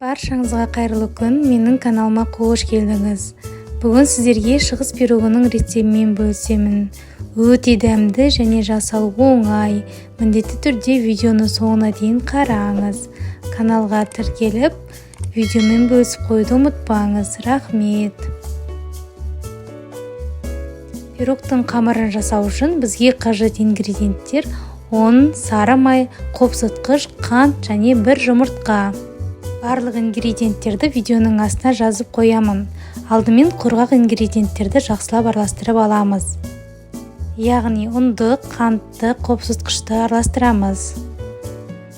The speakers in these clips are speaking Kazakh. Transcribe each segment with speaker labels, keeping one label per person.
Speaker 1: Баршаңызға қайырлы күн, менің каналыма қош келдіңіз. Бүгін сіздерге шығыс пирогының рецептімен бөлісемін. Өте дәмді және жасалуы оңай. Міндетті түрде видеоны соңына дейін қараңыз. Каналға тіркеліп, видеомен бөлісіп қойды ұмытпаңыз. Рахмет. Пирогтың қамырын жасау үшін бізге қажет ингредиенттер: ұн, сары май, қопсытқыш, қант және бір жұмыртқа. Барлық ингредиенттерді видеоның астына жазып қоямын. Алдымен құрғақ ингредиенттерді жақсылап араластырып аламыз. Яғни ұнды, қантты, қопсытқышты араластырамыз.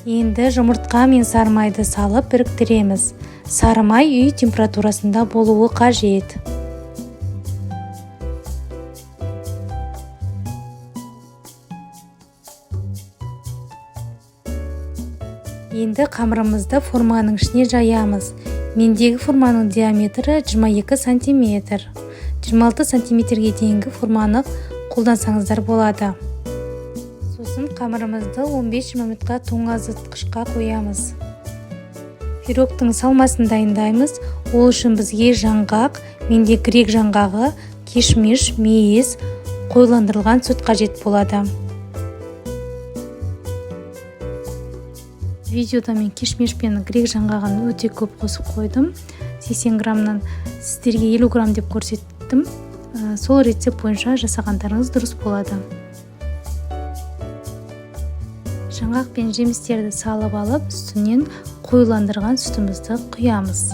Speaker 1: Енді жұмыртқа мен сары майды салып біріктіреміз. Сары май үй температурасында болуы қажет. Енді қамырымызды форманың ішіне жаямыз. Мендегі форманың диаметрі 22 см. 26 см-ге дейінгі форманы қолдансаңыздар болады. Сосын қамырымызды 15 минутқа тоңазытқышқа қоямыз. Пирогтың салмасын дайындаймыз. Ол үшін бізге жаңғақ, менде грек жаңғағы, кишмиш, мейіз, қоюландырылған сүт қажет болады. Видеода мен кишмиш пен грек жаңғағын өте көп қосып қойдым. 80 граммнан сіздерге 50 грамм деп көрсеттім. Сол рецепт бойынша жасағандарыңыз дұрыс болады. Жаңғақ пен жемістерді салып алып, үстінен қоюландырған сүтімізді құямыз.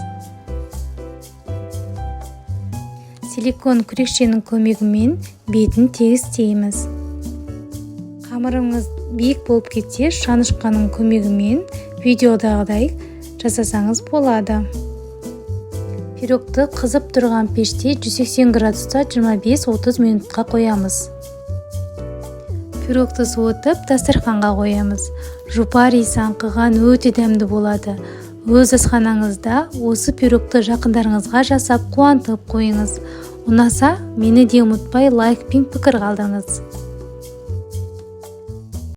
Speaker 1: Силикон күрекшенің көмегімен бетін тегістейміз. Қамырыңыз биік болып кетсе, шанышқаның көмегімен видеодағыдай жасасаңыз болады. Пирогты қызып тұрған пеште 180 градуста 25-30 минутқа қоямыз. Пирогты суытып, дастарханға қоямыз. Жұпар иісі аңқыған өте дәмді болады. Өз асханаңызда осы пирогты жақындарыңызға жасап қуантып қойыңыз. Ұнаса, мені де ұмытпай лайк пен пікір қалдырыңыз.